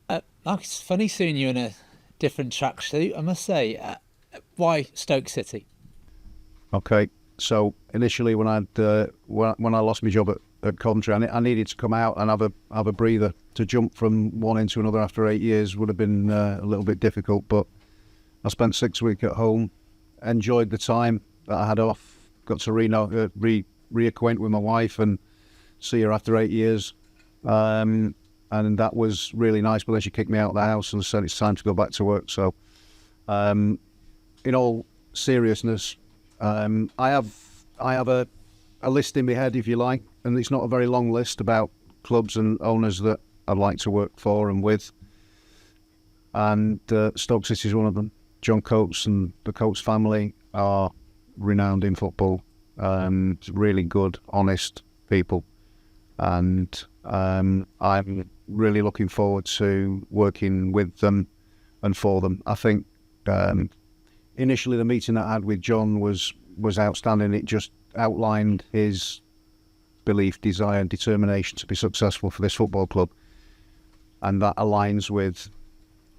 It's funny seeing you in a different tracksuit, I must say. Why Stoke City? Okay, so initially when when I lost my job at Coventry, I needed to come out and have a breather. To jump from one into another after 8 years would have been a little bit difficult, but I spent 6 weeks at home, enjoyed the time that I had off, got to reacquaint with my wife and see her after 8 years. And that was really nice, but then she kicked me out of the house and said it's time to go back to work. So in all seriousness, I have a list in my head, if you like, and it's not a very long list, about clubs and owners that I'd like to work for and with. And Stoke City is one of them. John Coates and the Coates family are renowned in football. Really good, honest people. And I'm really looking forward to working with them and for them. I think initially the meeting that I had with John was outstanding. It just outlined his belief, desire and determination to be successful for this football club. And that aligns with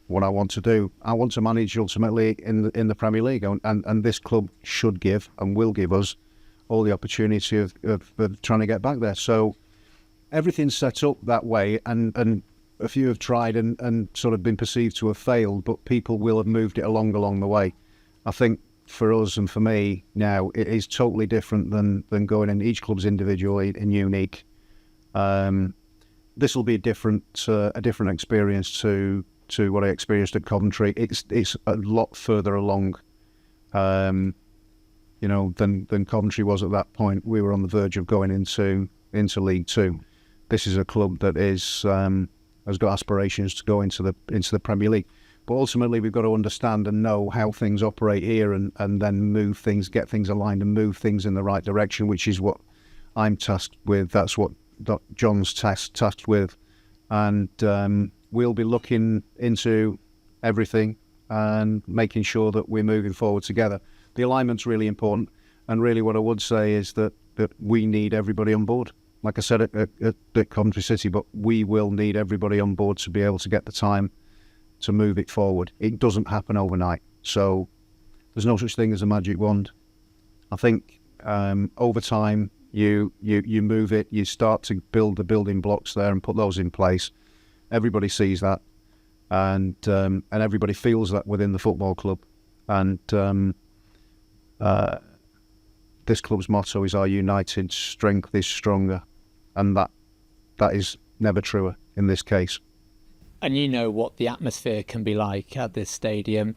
what I want to do. I want to manage ultimately in the Premier League, and this club should give and will give us all the opportunity of trying to get back there. So everything's set up that way, and a few have tried and sort of been perceived to have failed, but people will have moved it along the way. I think for us and for me now, it is totally different than going in. Each club's individual and unique. This will be a different experience to what I experienced at Coventry. It's a lot further along, than Coventry was at that point. We were on the verge of going into League Two. This is a club that has got aspirations to go into the Premier League. But ultimately, we've got to understand and know how things operate here, and then move things, get things aligned, and move things in the right direction, which is what I'm tasked with. That's what John's tasked with, and we'll be looking into everything and making sure that we're moving forward together. The alignment's really important, and really what I would say is that we need everybody on board. Like I said at Coventry City, but we will need everybody on board to be able to get the time to move it forward. It doesn't happen overnight, so there's no such thing as a magic wand. I think over time you move it, you start to build the building blocks there and put those in place. Everybody sees that, and everybody feels that within the football club. And this club's motto is "Our united strength is stronger," and that is never truer in this case. And you know what the atmosphere can be like at this stadium.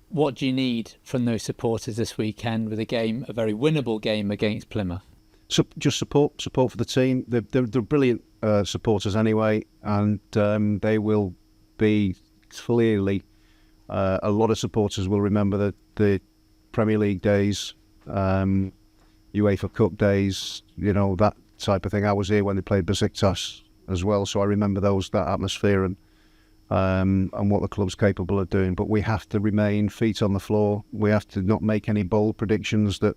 What do you need from those supporters this weekend with a very winnable game against Plymouth? So just support for the team. They're brilliant supporters anyway, and they will be clearly. A lot of supporters will remember the Premier League days, UEFA Cup days, that type of thing. I was here when they played Besiktas as well, so I remember that atmosphere and what the club's capable of doing. But we have to remain feet on the floor. We have to not make any bold predictions that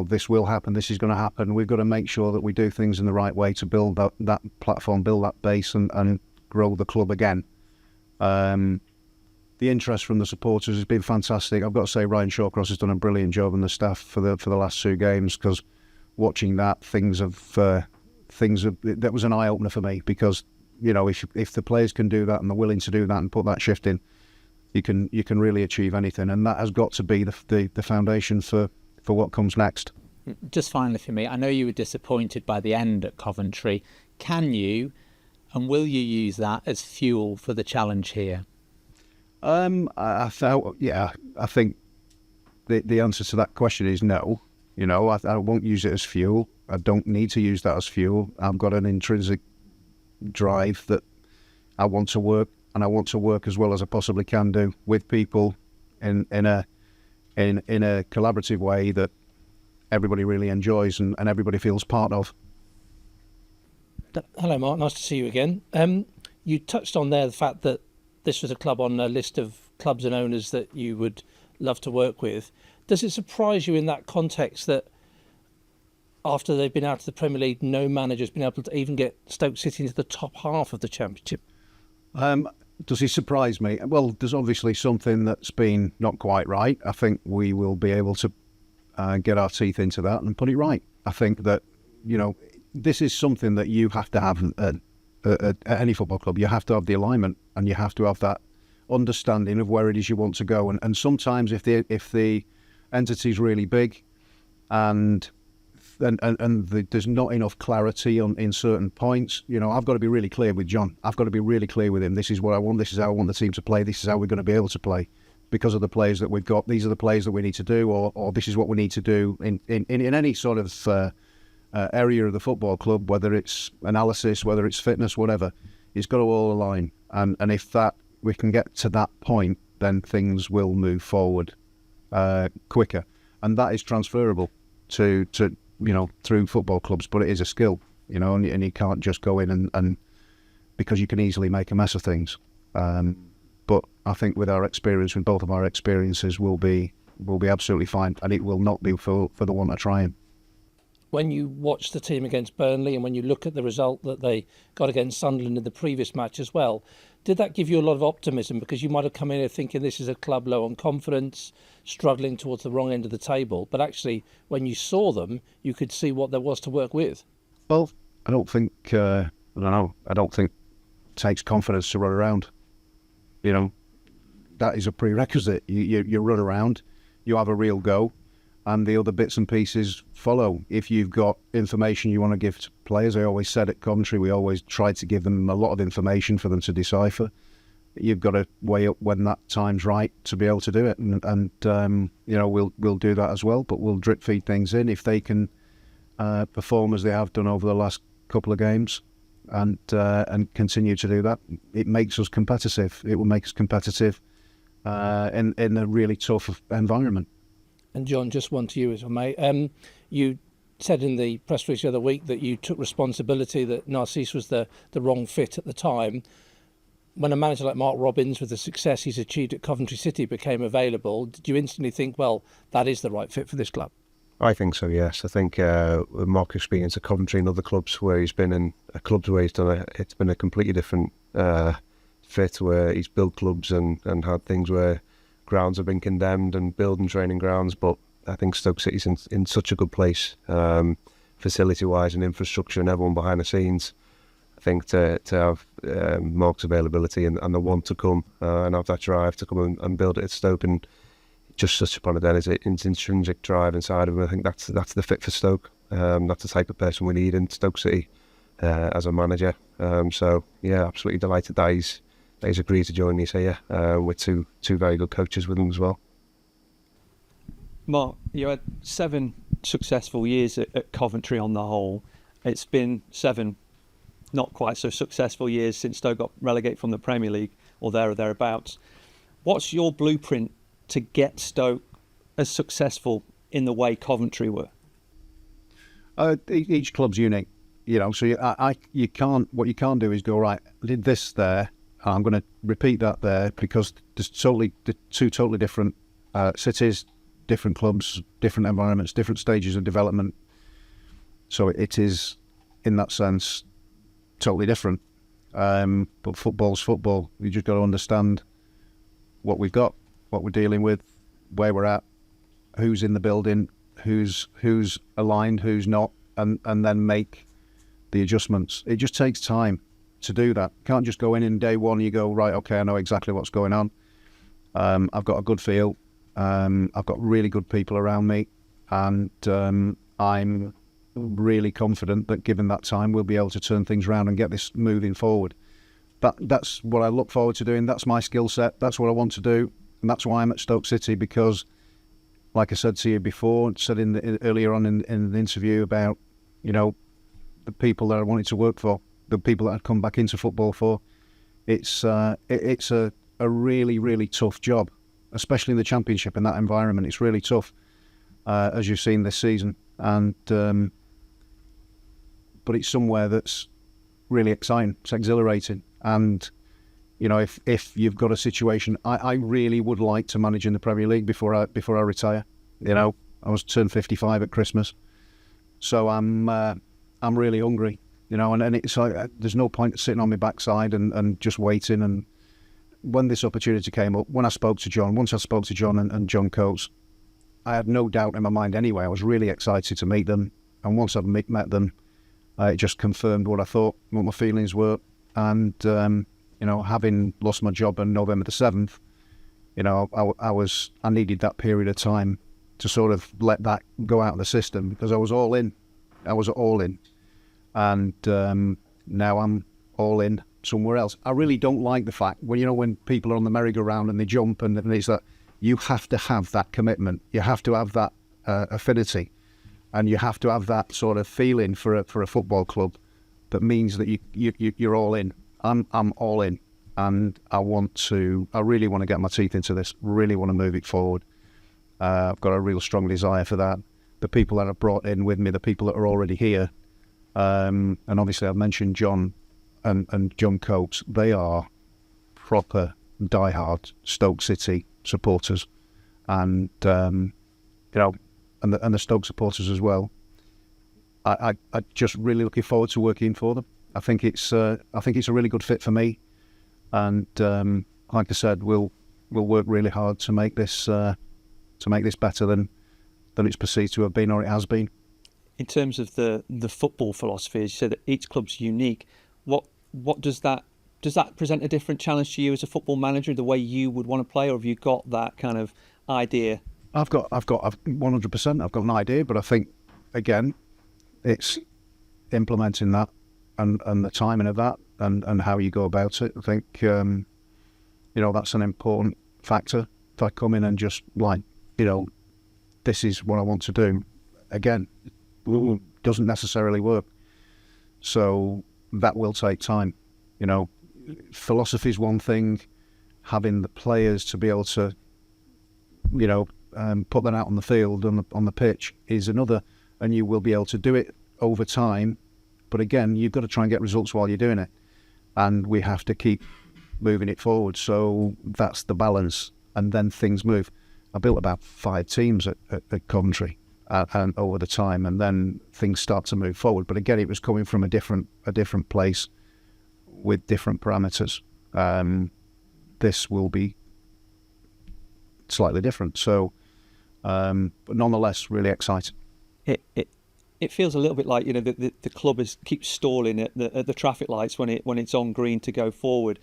this will happen, this is going to happen. We've got to make sure that we do things in the right way to build that platform, build that base, and grow the club again. The interest from the supporters has been fantastic. I've got to say Ryan Shawcross has done a brilliant job, and the staff for the last 2 games, because watching that, that was an eye opener for me, because if the players can do that and they're willing to do that and put that shift in, you can really achieve anything, and that has got to be the foundation for what comes next. Just finally for me, I know you were disappointed by the end at Coventry. Can you and will you use that as fuel for the challenge here? I think the answer to that question is no. I won't use it as fuel. I don't need to use that as fuel. I've got an intrinsic drive that I want to work, and I want to work as well as I possibly can do with people in a collaborative way that everybody really enjoys and everybody feels part of. Hello, Mark. Nice to see you again. You touched on there the fact that this was a club on a list of clubs and owners that you would love to work with. Does it surprise you in that context that after they've been out of the Premier League, no manager's been able to even get Stoke City into the top half of the Championship? No, I think, Does he surprise me? Well, there's obviously something that's been not quite right. I think we will be able to get our teeth into that and put it right. I think that, this is something that you have to have at any football club. You have to have the alignment, and you have to have that understanding of where it is you want to go. And sometimes if the entity's really big and there's not enough clarity in certain points, I've got to be really clear with John. I've got to be really clear with him. This is what I want. This is how I want the team to play. This is how we're going to be able to play because of the players that we've got. These are the players that we need to do, or this is what we need to do in any sort of area of the football club, whether it's analysis, whether it's fitness, whatever. It's got to all align. And if that we can get to that point, then things will move forward quicker. And that is transferable to through football clubs, but it is a skill, and you can't just go in and because you can easily make a mess of things. But I think with our experience, with both of our experiences, we'll be absolutely fine, and it will not be for the want of trying. When you watch the team against Burnley and when you look at the result that they got against Sunderland in the previous match as well, did that give you a lot of optimism? Because you might have come in here thinking this is a club low on confidence, struggling towards the wrong end of the table. But actually, when you saw them, you could see what there was to work with. Well, I don't think it takes confidence to run around. That is a prerequisite. You run around, you have a real go, and the other bits and pieces follow. If you've got information you want to give to players, I always said at Coventry, we always tried to give them a lot of information for them to decipher. You've got to weigh up when that time's right to be able to do it, and we'll do that as well. But we'll drip feed things in if they can perform as they have done over the last couple of games, and continue to do that. It makes us competitive. It will make us competitive in a really tough environment. And John, just one to you, if I may. You said in the press release the other week that you took responsibility that Narcisse was the wrong fit at the time. When a manager like Mark Robins, with the success he's achieved at Coventry City, became available, did you instantly think, well, that is the right fit for this club? I think so, yes. I think with Mark's experience at Coventry and other clubs where he's been in clubs where he's done it's been a completely different fit, where he's built clubs and had things where grounds have been condemned and building training grounds. But I think Stoke City's in such a good place, facility-wise and infrastructure and everyone behind the scenes. I think to have Mark's availability and the want to come and have that drive to come and build it at Stoke, and just such upon it then is it's intrinsic drive inside of him. I think that's the fit for Stoke. That's the type of person we need in Stoke City as a manager. So yeah, absolutely delighted that he's agreed to join us here with two very good coaches with him as well. Mark, you had 7 successful years at Coventry on the whole. It's been 7 not quite so successful years since Stoke got relegated from the Premier League, or there or thereabouts. What's your blueprint to get Stoke as successful in the way Coventry were? Each club's unique, so you can't. What you can't do is go, right, I did this there, and I'm going to repeat that there, because there's two totally different cities, different clubs, different environments, different stages of development. So it is, in that sense, totally different. But football's football. You just got to understand what we've got, what we're dealing with, where we're at, who's in the building, who's aligned, who's not, and then make the adjustments. It just takes time to do that. You can't just go in day one and you go, right, okay, I know exactly what's going on. I've got a good feel. I've got really good people around me, and I'm really confident that given that time we'll be able to turn things around and get this moving forward. That's what I look forward to doing. That's my skill set. That's what I want to do, and that's why I'm at Stoke City, because like I said to you before, said earlier on in the interview about, the people that I wanted to work for, the people that I'd come back into football for. It's a really, really tough job, especially in the Championship, in that environment. It's really tough, as you've seen this season. And but it's somewhere that's really exciting. It's exhilarating. And, if you've got a situation, I really would like to manage in the Premier League before I retire. I was turned 55 at Christmas, so I'm really hungry. and it's like there's no point sitting on my backside and just waiting. And when this opportunity came up, once I spoke to John and John Coates, I had no doubt in my mind anyway. I was really excited to meet them, and once I've met them, it just confirmed what I thought, what my feelings were. And having lost my job on November the 7th, I needed that period of time to sort of let that go out of the system, because I was all in. And now I'm all in somewhere else. I really don't like the fact when people are on the merry-go-round and they jump, and it's that you have to have that commitment. You have to have that affinity, and you have to have that sort of feeling for a football club that means that you're all in. I'm all in, and I really want to get my teeth into this, really want to move it forward. I've got a real strong desire for that. The people that I've brought in with me, the people that are already here, and obviously I've mentioned John and John Coates, they are proper diehard Stoke City supporters, and and the Stoke supporters as well. I just really looking forward to working for them. I think it's a really good fit for me, and like I said, we'll work really hard to make this better than it's perceived to have been, or it has been. In terms of the football philosophy, as you said, that each club's unique. What does that present a different challenge to you as a football manager, the way you would want to play, or have you got that kind of idea? I've 100%. I've got an idea, but I think again, it's implementing that and the timing of that and how you go about it. I think that's an important factor. If I come in and just this is what I want to do, again, doesn't necessarily work. So that will take time. Philosophy is one thing. Having the players to be able to, put that out on the field, on the pitch, is another. And you will be able to do it over time. But again, you've got to try and get results while you're doing it. And we have to keep moving it forward. So that's the balance. And then things move. I built about 5 teams at Coventry and over the time, and then things start to move forward. But again, it was coming from a different place with different parameters. This will be slightly different. So, but nonetheless, really excited. It feels a little bit like the club keeps stalling at the traffic lights when it's on green to go forward.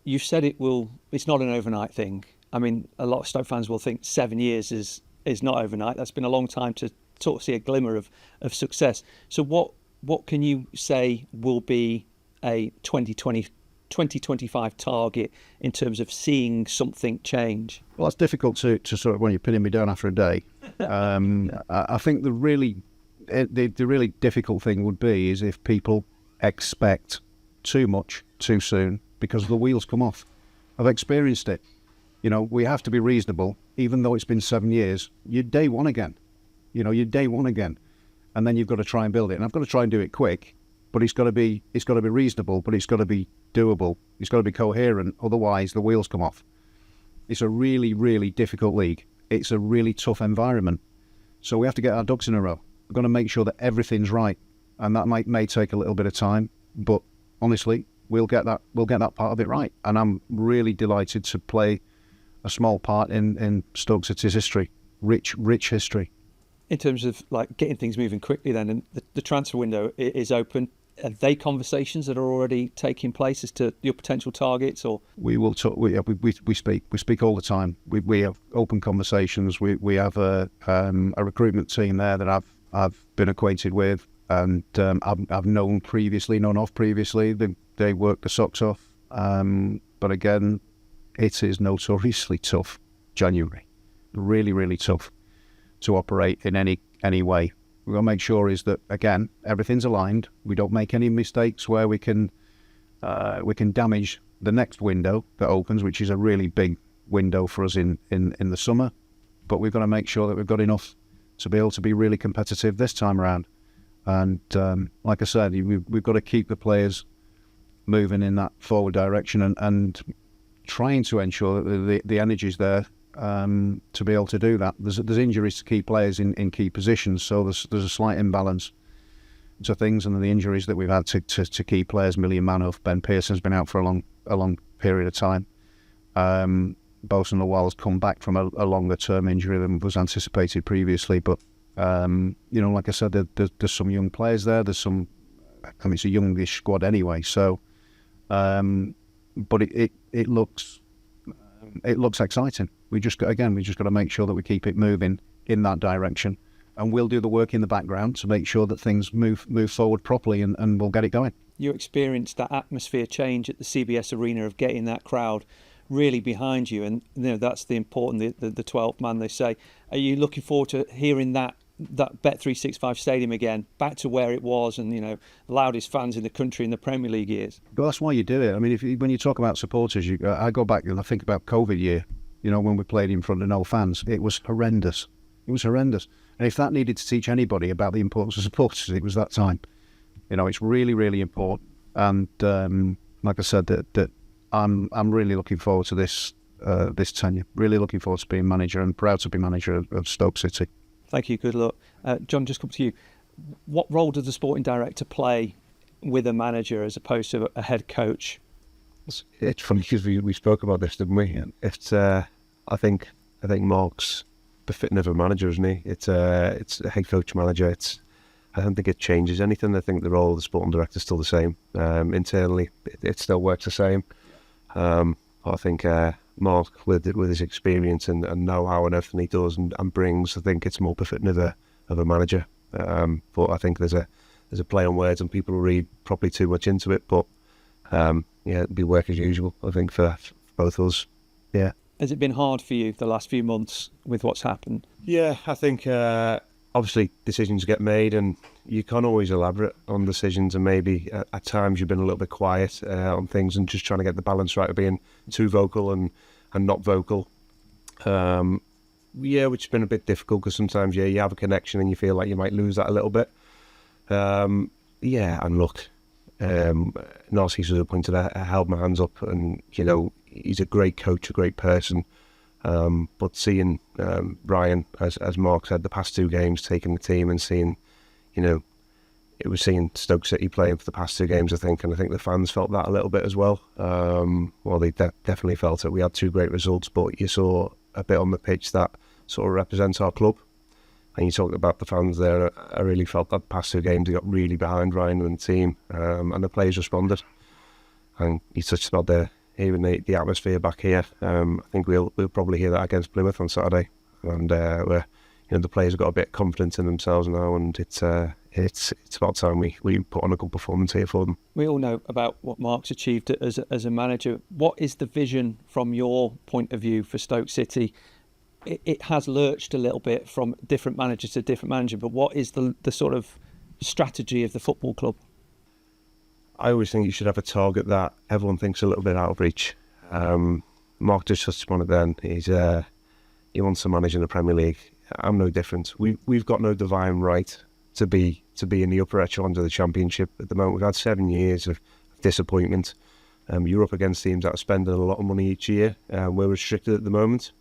You said it's not an overnight thing. I mean, a lot of Stoke fans will think 7 years is not overnight. That's been a long time to sort of see a glimmer of success. So what can you say will be a 2025 target in terms of seeing something change? Well, it's difficult to sort of, when you're pinning me down after a day. I think the really difficult thing would be is if people expect too much too soon, because the wheels come off. I've experienced it. We have to be reasonable, even though it's been 7 years. You're day one again. And then you've got to try and build it. And I've got to try and do it quick, but it's got to be reasonable, but it's got to be doable. It's got to be coherent. Otherwise, the wheels come off. It's a really, really difficult league. It's a really tough environment. So we have to get our ducks in a row. We're going to make sure that everything's right, and that may take a little bit of time. But honestly, we'll get that part of it right. And I'm really delighted to play a small part in Stoke City's history, rich history. In terms of getting things moving quickly, then, and the transfer window is open. Are they conversations that are already taking place as to your potential targets, or we will talk? We speak all the time. We have open conversations. We have a recruitment team there that I've been acquainted with, and I've known of previously. They work the socks off. But again, it is notoriously tough. January, really, really tough to operate in any way. We've got to make sure is that, again, everything's aligned. We don't make any mistakes where we can damage the next window that opens, which is a really big window for us in the summer. But we've got to make sure that we've got enough to be able to be really competitive this time around. And like I said, we've got to keep the players moving in that forward direction and trying to ensure that the energy's there to be able to do that. There's injuries to key players in key positions, so there's a slight imbalance. to things, and the injuries that we've had to key players. Million Manhoef, Ben Pearson's been out for a long period of time. Bosun Lawal's come back from a longer term injury than was anticipated previously. But like I said, there's some young players there. There's some. I mean, it's a youngish squad anyway. So, but it looks exciting. We just got to make sure that we keep it moving in that direction, and we'll do the work in the background to make sure that things move forward properly, and we'll get it going. You experienced that atmosphere change at the CBS Arena of getting that crowd really behind you, and that's the important, the 12th man, they say. Are you looking forward to hearing that Bet365 stadium again, back to where it was, and the loudest fans in the country in the Premier League years? Well, that's why you do it. I mean, when you talk about supporters, I go back and I think about COVID year. When we played in front of no fans, it was horrendous. It was horrendous. And if that needed to teach anybody about the importance of supporters, it was that time. It's really, really important. And like I said, that I'm really looking forward to this tenure. Really looking forward to being manager, and proud to be manager of Stoke City. Thank you. Good luck. John, just come to you. What role does the sporting director play with a manager as opposed to a head coach? It's funny because we spoke about this, didn't we? It's I think Mark's befitting of a manager, isn't he? It's a head coach manager. I don't think it changes anything. I think the role of the sporting director is still the same. Internally, it still works the same. I think Mark, with his experience and know-how and everything he does and brings, I think it's more befitting of a manager. But I think there's a play on words, and people read probably too much into it. But it'd be work as usual, I think, for both of us. Yeah. Has it been hard for you the last few months with what's happened? Yeah, I think obviously decisions get made, and you can't always elaborate on decisions, and maybe at times you've been a little bit quiet on things and just trying to get the balance right of being too vocal and not vocal. Which has been a bit difficult because sometimes you have a connection and you feel like you might lose that a little bit. And look, Narciso pointed out, I held my hands up, and he's a great coach, a great person. But seeing Brian, as Mark said, the past two games, taking the team and seeing, it was seeing Stoke City playing for the past two games, I think, and I think the fans felt that a little bit as well. They definitely felt it. We had two great results, but you saw a bit on the pitch that sort of represents our club. And you talked about the fans there. I really felt that the past two games they got really behind Ryan and the team, and the players responded. And you touched about even the atmosphere back here. I think we'll probably hear that against Plymouth on Saturday, and the players have got a bit of confidence in themselves now, and it's about time we put on a good performance here for them. We all know about what Mark's achieved as a manager. What is the vision from your point of view for Stoke City? It has lurched a little bit from different manager to different manager, but what is the sort of strategy of the football club? I always think you should have a target that everyone thinks a little bit out of reach. Mark just touched upon it then. He wants to manage in the Premier League. I'm no different. We've got no divine right to be in the upper echelons of the Championship at the moment. We've had 7 years of disappointment. You're up against teams that are spending a lot of money each year. We're restricted at the moment.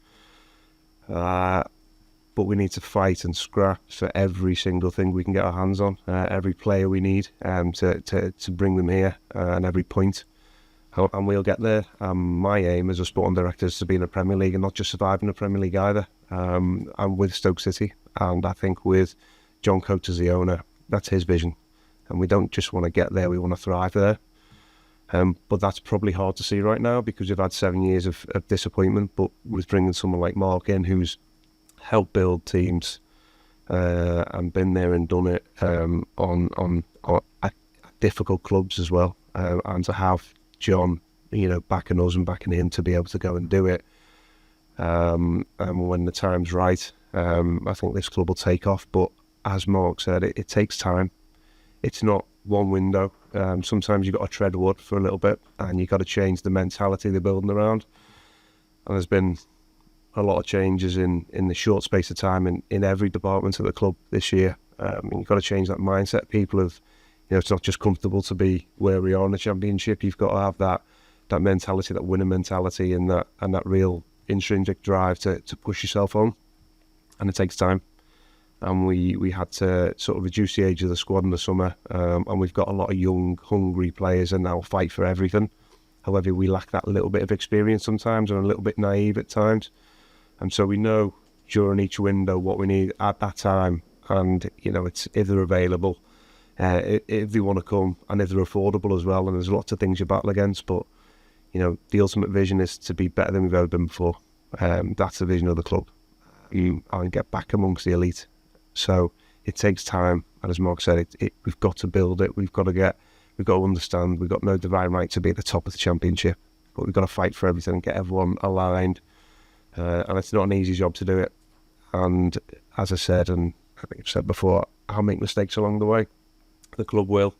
But we need to fight and scrap for every single thing we can get our hands on, every player we need to bring them here, and every point. And we'll get there. My aim as a sporting director is to be in the Premier League and not just survive in the Premier League either. I'm with Stoke City, and I think with John Coates as the owner, that's his vision. And we don't just want to get there, we want to thrive there. But that's probably hard to see right now because we've had 7 years of disappointment. But with bringing someone like Mark in, who's helped build teams and been there and done it on at difficult clubs as well, and to have John, backing us and backing him to be able to go and do it, and when the time's right, I think this club will take off. But as Mark said, it takes time. It's not one window. Sometimes you've got to tread wood for a little bit, and you've got to change the mentality they're building around. And there's been a lot of changes in the short space of time in every department of the club this year. You've got to change that mindset. People have, it's not just comfortable to be where we are in the Championship. You've got to have that mentality, that winning mentality, and that real intrinsic drive to push yourself on. And it takes time. and we had to sort of reduce the age of the squad in the summer, and we've got a lot of young, hungry players and now fight for everything. However, we lack that little bit of experience sometimes and a little bit naive at times. And so we know during each window what we need at that time. And, it's if they're available, if they want to come, and if they're affordable as well. And there's lots of things you battle against. But, the ultimate vision is to be better than we've ever been before. That's the vision of the club. And get back amongst the elite. So it takes time. And as Mark said, we've got to build it. We've got to understand we've got no divine right to be at the top of the championship, but we've got to fight for everything and get everyone aligned, and it's not an easy job to do it. And as I said, and I think I've said before, I'll make mistakes along the way. The club will,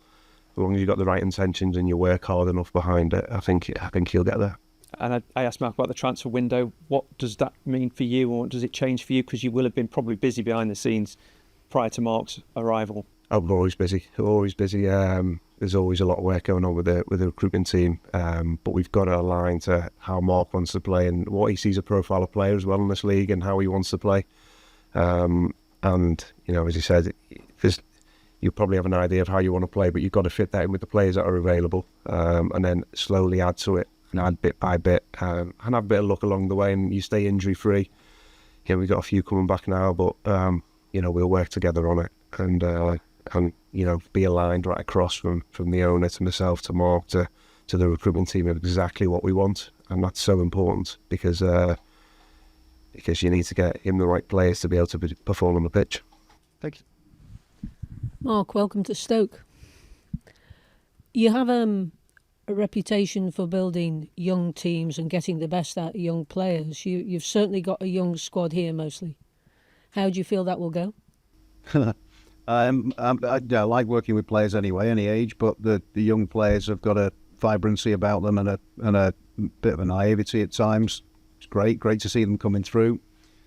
as long as you've got the right intentions and you work hard enough behind it. I think you'll get there. And I asked Mark about the transfer window. What does that mean for you, or what does it change for you? Because you will have been probably busy behind the scenes prior to Mark's arrival. I'm always busy. There's always a lot of work going on with the recruitment team, but we've got to align to how Mark wants to play and what he sees a profile of player as well in this league and how he wants to play. And as he said, you probably have an idea of how you want to play, but you've got to fit that in with the players that are available, and then slowly add to it and add bit by bit, and have a bit of luck along the way, and you stay injury free. We've got a few coming back now, but we'll work together on it and be aligned right across from the owner to myself to Mark to the recruitment team of exactly what we want. And that's so important because you need to get him the right players to be able to perform on the pitch. Thank you. Mark, welcome to Stoke. You have a reputation for building young teams and getting the best out of young players. You've certainly got a young squad here mostly. How do you feel that will go? I like working with players anyway, any age, but the young players have got a vibrancy about them and a bit of a naivety at times. It's great to see them coming through.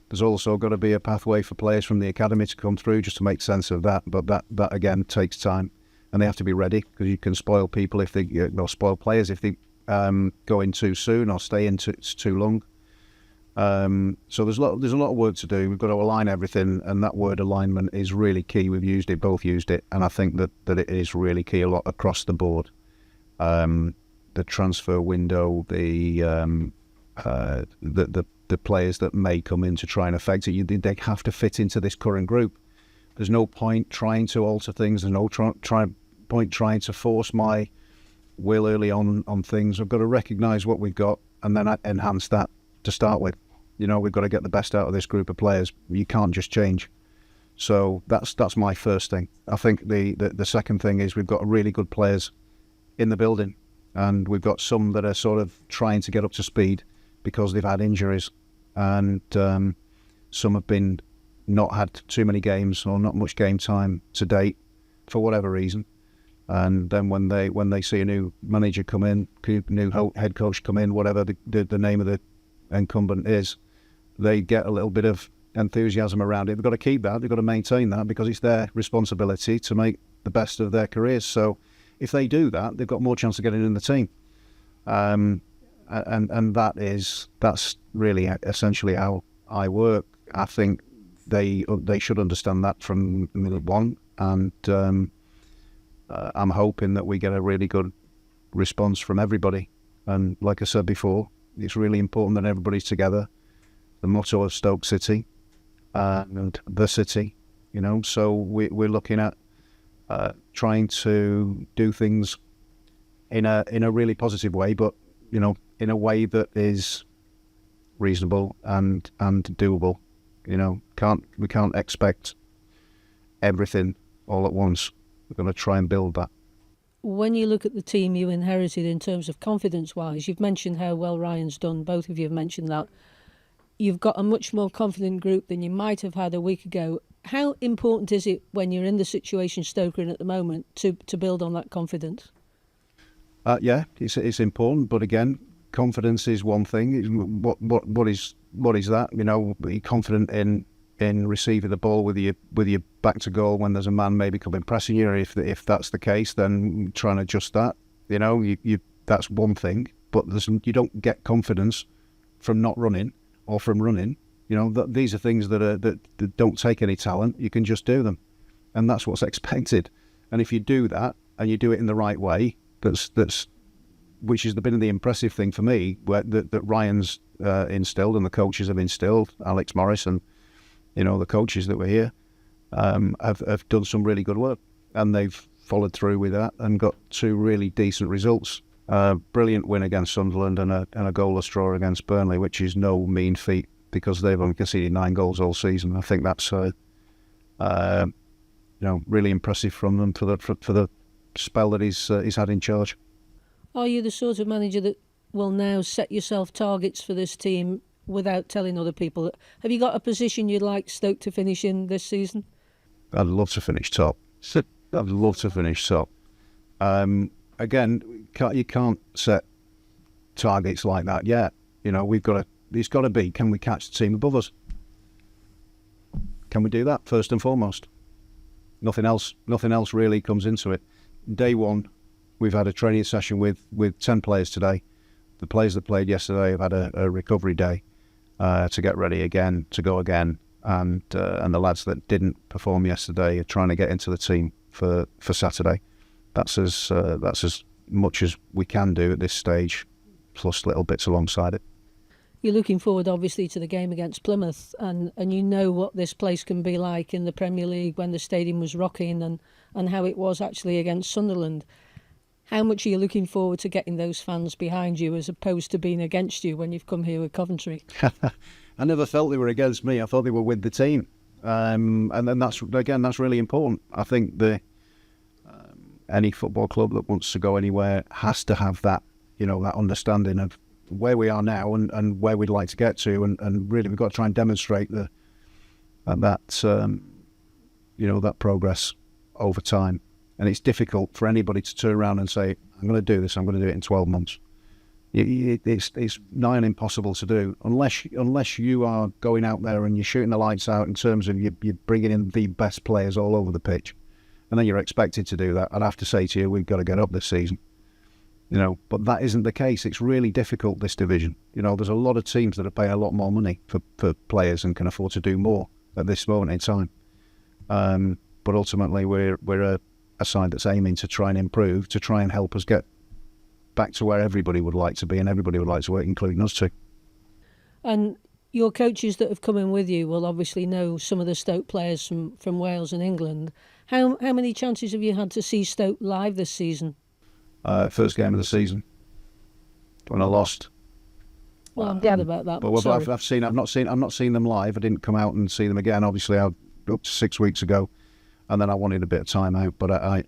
There's also got to be a pathway for players from the academy to come through just to make sense of that, but that again takes time, and they have to be ready, because you can spoil people spoil players if they go in too soon or stay in too long. So there's a lot of work to do. We've got to align everything, and that word alignment is really key. We've both used it, and I think that it is really key a lot across the board. The transfer window, the players that may come in to try and affect it, they have to fit into this current group. There's no point trying to alter things. There's no point trying to force my will early on things. I've got to recognise what we've got and then enhance that to start with. We've got to get the best out of this group of players. You can't just change. So that's my first thing. I think the second thing is we've got really good players in the building, and we've got some that are sort of trying to get up to speed because they've had injuries, and some have been not had too many games or not much game time to date for whatever reason. And then when they see a new manager come in, new head coach come in, whatever the name of the incumbent is, they get a little bit of enthusiasm around it. They've got to keep that. They've got to maintain that, because it's their responsibility to make the best of their careers. So if they do that, they've got more chance of getting in the team. And that's really essentially how I work. I think they should understand that from minute one, and I'm hoping that we get a really good response from everybody. And like I said before, it's really important that everybody's together. The motto of Stoke City and the city, so we're looking at trying to do things in a really positive way, but in a way that is reasonable and doable. We can't expect everything all at once. We're going to try and build that. When you look at the team you inherited in terms of confidence-wise, you've mentioned how well Ryan's done. Both of you have mentioned that. You've got a much more confident group than you might have had a week ago. How important is it, when you're in the situation Stoke are in at the moment, to build on that confidence? Yeah, it's important. But again, confidence is one thing. What is that? Be confident in receiving the ball with your back to goal when there's a man maybe coming pressing you. If that's the case, then try and adjust that. That's one thing. But you don't get confidence from not running or from running. You know, these are things that don't take any talent. You can just do them, and that's what's expected. And if you do that and you do it in the right way, which has been the impressive thing for me, that Ryan's instilled and the coaches have instilled, Alex Morris and, you know, the coaches that were here have done some really good work, and they've followed through with that and got 2 really decent results. Brilliant win against Sunderland and a goalless draw against Burnley, which is no mean feat because they've only conceded 9 goals all season. I think that's really impressive from them for the spell that he's had in charge. Are you the sort of manager that will now set yourself targets for this team without telling other people? Have you got a position you'd like Stoke to finish in this season? I'd love to finish top. I'd love to finish top. Again, you can't set targets like that yet. You know, it's got to be, can we catch the team above us? Can we do that first and foremost? Nothing else really comes into it. Day one, we've had a training session with 10 players today. The players that played yesterday have had a recovery day to get ready again, to go again. And the lads that didn't perform yesterday are trying to get into the team for Saturday. That's as much as we can do at this stage, plus little bits alongside it. You're looking forward, obviously, to the game against Plymouth, and you know what this place can be like in the Premier League when the stadium was rocking and how it was actually against Sunderland. How much are you looking forward to getting those fans behind you as opposed to being against you when you've come here with Coventry? I never felt they were against me. I thought they were with the team. And then that's really important. I think any football club that wants to go anywhere has to have that, you know, that understanding of where we are now and where we'd like to get to. And really, we've got to try and demonstrate that progress over time. And it's difficult for anybody to turn around and say, I'm going to do this, I'm going to do it in 12 months. It's nigh on impossible to do unless you are going out there and you're shooting the lights out in terms of you're bringing in the best players all over the pitch, and then you're expected to do that. I'd have to say to you, we've got to get up this season, you know. But that isn't the case. It's really difficult, this division. You know, there's a lot of teams that are paying a lot more money for players and can afford to do more at this moment in time. But ultimately, we're a side that's aiming to try and improve, to try and help us get back to where everybody would like to be and everybody would like to work, including us too. And your coaches that have come in with you will obviously know some of the Stoke players from Wales and England. How many chances have you had to see Stoke live this season? First game of the season, when I lost. Well, I'm glad about that. But I've not seen them live. I didn't come out and see them again. Obviously, up to 6 weeks ago, and then I wanted a bit of time out. But I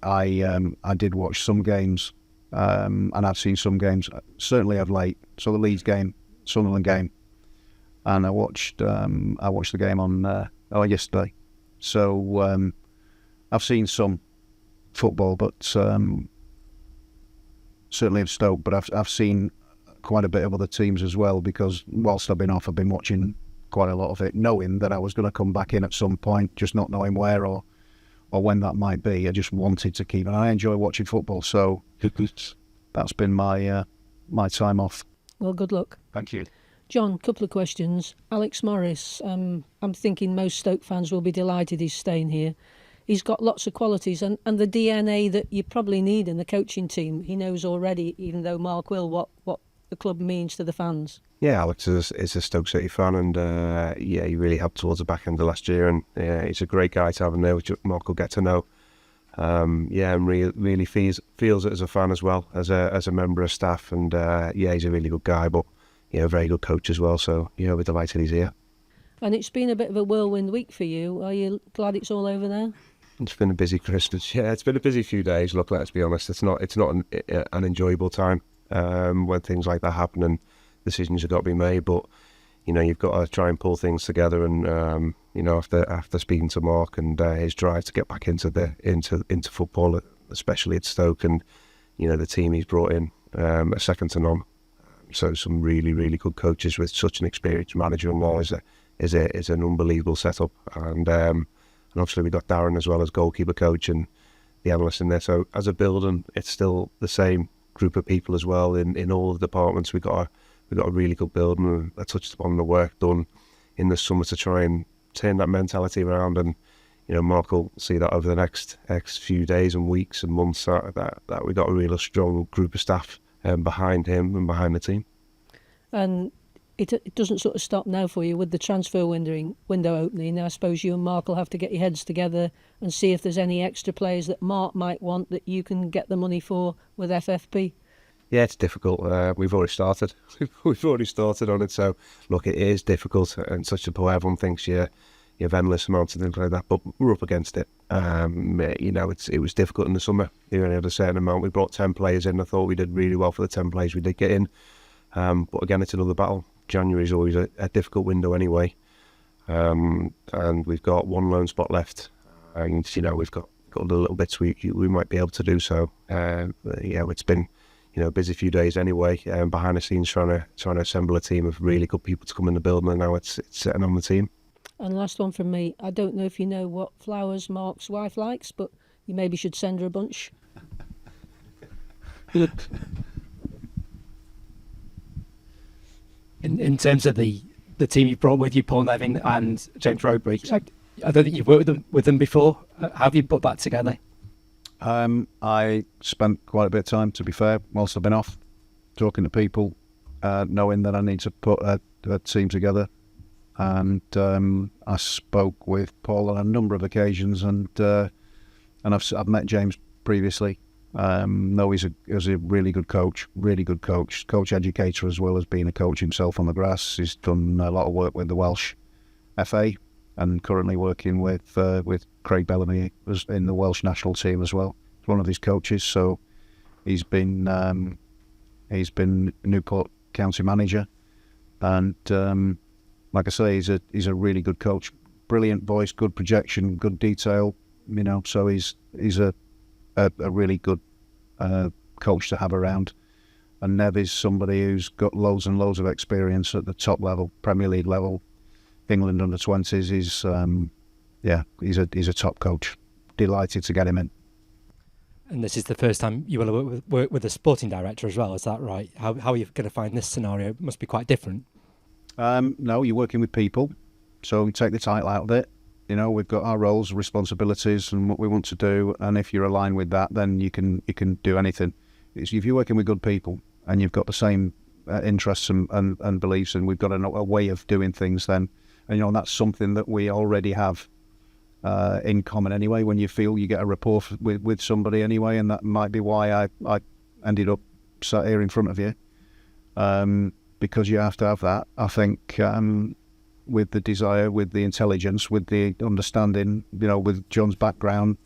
did watch some games. And I've seen some games, certainly of late. So the Leeds game, Sunderland game, and I watched the game on yesterday. So I've seen some football, but certainly of Stoke. But I've seen quite a bit of other teams as well, because whilst I've been off, I've been watching quite a lot of it, knowing that I was going to come back in at some point, just not knowing where or when that might be. I just wanted to keep, and I enjoy watching football, so that's been my time off. Well, good luck. Thank you. John, couple of questions. Alex Morris, I'm thinking most Stoke fans will be delighted he's staying here. He's got lots of qualities and the DNA that you probably need in the coaching team. He knows already, even though Mark will, what the club means to the fans. Yeah, Alex is a Stoke City fan, and he really helped towards the back end of last year, and he's a great guy to have in there, which Mark will get to know. And really feels it as a fan as well, as a member of staff, and he's a really good guy, but a very good coach as well. So we're delighted he's here. And it's been a bit of a whirlwind week for you. Are you glad it's all over now? It's been a busy Christmas. Yeah, it's been a busy few days. Look, let's be honest, it's not an enjoyable time when things like that happen and decisions have got to be made. But you've got to try and pull things together. And after speaking to Mark and his drive to get back into football, especially at Stoke, and the team he's brought in, a second to none. So some really, really good coaches with such an experienced manager and all is an unbelievable setup. And obviously we got Darren as well as goalkeeper coach and the analysts in there. So as a building, it's still the same group of people as well in all of the departments. We got a really good building. I touched upon the work done in the summer to try and turn that mentality around. And Mark will see that over the next few days and weeks and months that we got a really strong group of staff behind him and behind the team. And it doesn't sort of stop now for you with the transfer window opening. I suppose you and Mark will have to get your heads together and see if there's any extra players that Mark might want that you can get the money for with FFP. Yeah, it's difficult. We've already started. We've already started on it. So, look, it is difficult and such a point. Everyone thinks you've endless amounts and things like that, but we're up against it. It was difficult in the summer. You only had a certain amount. We brought 10 players in. I thought we did really well for the 10 players we did get in. But again, it's another battle. January is always a difficult window anyway. And we've got one loan spot left. And, we've got the little bits we might be able to do so. It's been a busy few days anyway, behind the scenes trying to assemble a team of really good people to come in the building, and now it's setting on the team. And last one from me. I don't know if you know what flowers Mark's wife likes, but you maybe should send her a bunch. In terms of the team you brought with you, Paul Nevin and James Rowbury, I don't think you've worked with them before. How have you put that together? I spent quite a bit of time, to be fair, whilst I've been off, talking to people, knowing that I need to put a team together. And I spoke with Paul on a number of occasions, and I've met James previously. No, he's a really good coach, coach educator as well as being a coach himself on the grass. He's done a lot of work with the Welsh FA and currently working with Craig Bellamy in the Welsh national team as well. He's one of his coaches, so he's been Newport County manager, and like I say, he's a really good coach, brilliant voice, good projection, good detail. So he's a really good coach to have around. And Nev is somebody who's got loads and loads of experience at the top level, Premier League level, England under 20s. He's a top coach. Delighted to get him in. And this is the first time you will work with a sporting director as well, is that right? How are you going to find this scenario? It must be quite different. No, you're working with people, so we take the title out of it. We've got our roles, responsibilities, and what we want to do. And if you're aligned with that, then you can do anything. If you're working with good people and you've got the same interests and beliefs, and we've got a way of doing things, then and that's something that we already have in common anyway. When you feel you get a rapport with somebody anyway, and that might be why I ended up sat here in front of you, because you have to have that. I think. With the desire, with the intelligence, with the understanding, with John's background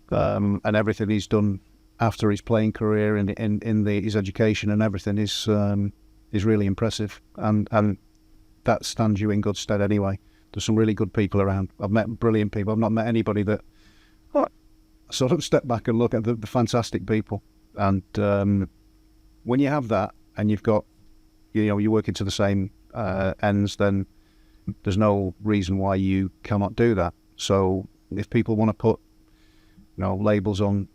and everything he's done after his playing career and in his education and everything is really impressive, and that stands you in good stead anyway. There's some really good people around. I've met brilliant people. I've not met anybody that sort of step back and look at the fantastic people. And when you have that and you've got, you're working to the same ends, then there's no reason why you cannot do that. So if people want to put, labels on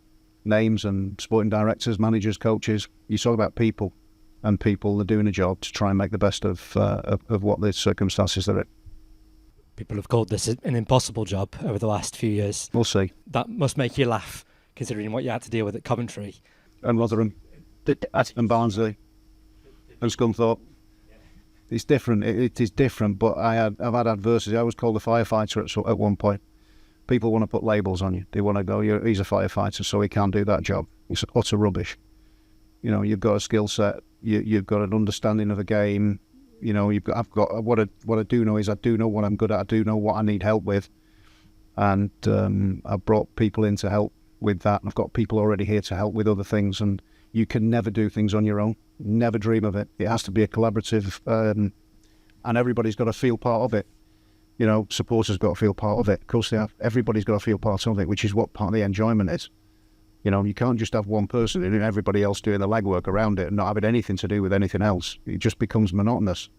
names and sporting directors, managers, coaches, you talk about people, and people are doing a job to try and make the best of what the circumstances they're in. People have called this an impossible job over the last few years. We'll see. That must make you laugh, considering what you had to deal with at Coventry. And Rotherham. And Barnsley. And Scunthorpe. It's different. It is different, but I've had adversity. I was called a firefighter at one point. People want to put labels on you. They want to go, he's a firefighter, so he can't do that job. It's utter rubbish. You've got a skill set. You've got an understanding of a game. I've got what I do know is I do know what I'm good at. I do know what I need help with, and I've brought people in to help with that. I've got people already here to help with other things, and you can never do things on your own. Never dream of it. It has to be a collaborative, and everybody's got to feel part of it. Supporters got to feel part of it. Of course they have. Everybody's got to feel part of it, which is what part of the enjoyment is. You can't just have one person and everybody else doing the legwork around it and not having anything to do with anything else. It just becomes monotonous.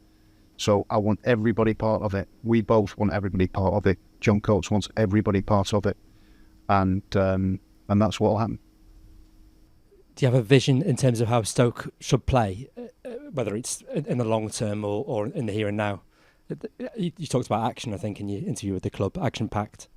So I want everybody part of it. We both want everybody part of it. John Coates wants everybody part of it, and that's what will happen. Do you have a vision in terms of how Stoke should play, whether it's in the long term or in the here and now? You talked about action, I think, in your interview with the club, action-packed.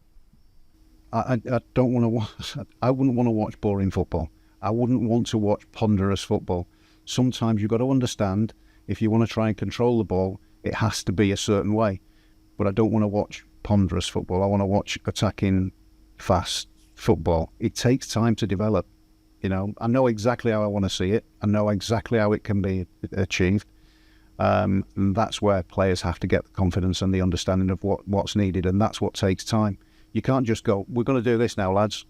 I don't want to watch. I wouldn't want to watch boring football. I wouldn't want to watch ponderous football. Sometimes you've got to understand, if you want to try and control the ball, it has to be a certain way. But I don't want to watch ponderous football. I want to watch attacking, fast football. It takes time to develop. I know exactly how I want to see it. I know exactly how it can be achieved. And that's where players have to get the confidence and the understanding of what's needed, and that's what takes time. You can't just go, we're going to do this now, lads.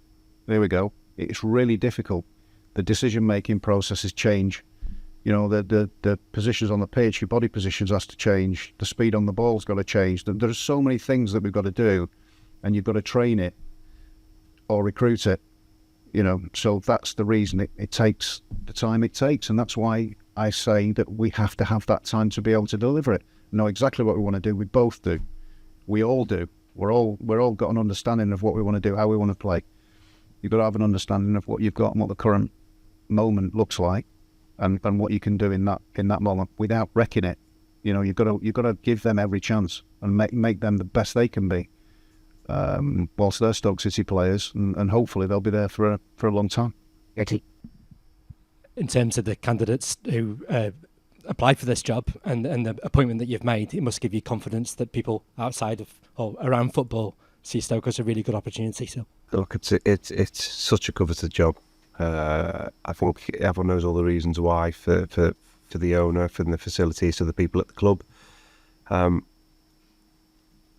There we go. It's really difficult. The decision-making processes change. The positions on the pitch, your body positions has to change. The speed on the ball's got to change. There's so many things that we've got to do, and you've got to train it or recruit it. So that's the reason it takes the time it takes, and that's why I say that we have to have that time to be able to deliver it. Know exactly what we want to do. We both do. We all do. We're all got an understanding of what we want to do, how we want to play. You've got to have an understanding of what you've got and what the current moment looks like, and what you can do in that moment without wrecking it. You've got to give them every chance and make them the best they can be. Whilst they're Stoke City players, and hopefully they'll be there for a long time. In terms of the candidates who applied for this job and the appointment that you've made, it must give you confidence that people outside of or around football see Stoke as a really good opportunity. So look, it's such a coveted job. I think everyone knows all the reasons why for the owner, for the facilities, to the people at the club. I'll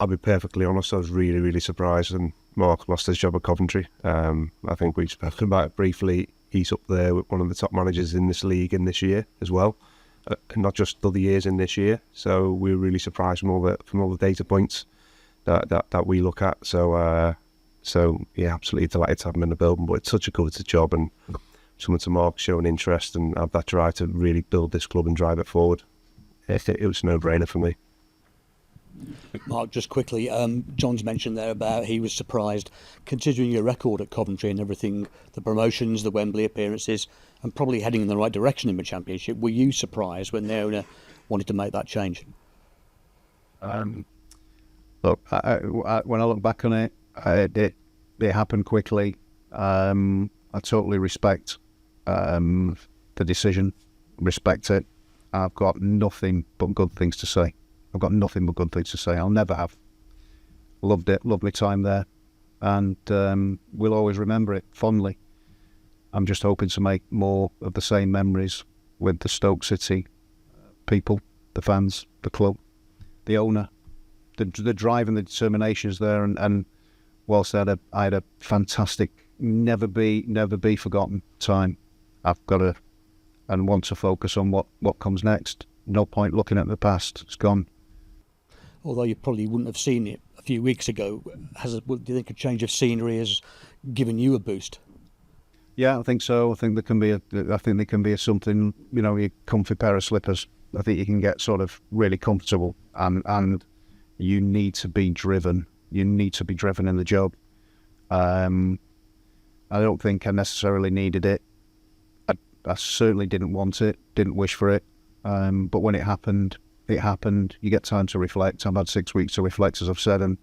be perfectly honest, I was really, really surprised when Mark lost his job at Coventry. I think we've spoken about it briefly. He's up there with one of the top managers in this league in this year as well, not just other years in this year. So we were really surprised from all the data points that we look at. So yeah, absolutely delighted to have him in the building. But it's such a coveted job, and someone to Mark showing interest and have that drive to really build this club and drive it forward. It was a no-brainer for me. Mark, just quickly, John's mentioned there about he was surprised, considering your record at Coventry and everything, the promotions, the Wembley appearances, and probably heading in the right direction in the Championship. Were you surprised when the owner wanted to make that change? Look, when I look back on it, it happened quickly. I totally respect the decision, respect it. I've got nothing but good things to say. I'll never have. Loved it, lovely time there, and we'll always remember it fondly. I'm just hoping to make more of the same memories with the Stoke City people, the fans, the club, the owner. The drive and the determination is there, and whilst I had a fantastic, never be forgotten time, I've got to and want to focus on what comes next. No point looking at the past. It's gone. Although you probably wouldn't have seen it a few weeks ago, do you think a change of scenery has given you a boost? Yeah, I think so. I think there can be something. Your comfy pair of slippers. I think you can get sort of really comfortable, and you need to be driven. You need to be driven in the job. I don't think I necessarily needed it. I certainly didn't want it, didn't wish for it. But when it happened. You get time to reflect. I've had 6 weeks to reflect, as I've said, and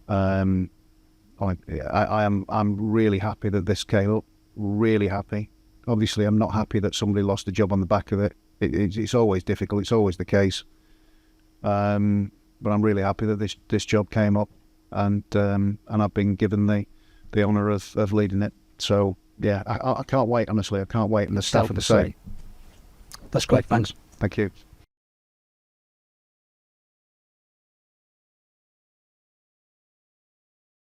I'm really happy that this came up. Really happy. Obviously, I'm not happy that somebody lost a job on the back of it. It's always difficult. It's always the case. But I'm really happy that this job came up, and I've been given the honour of leading it. So yeah, I can't wait. Honestly, I can't wait. And the staff are the same. That's great. Thanks. Thank you.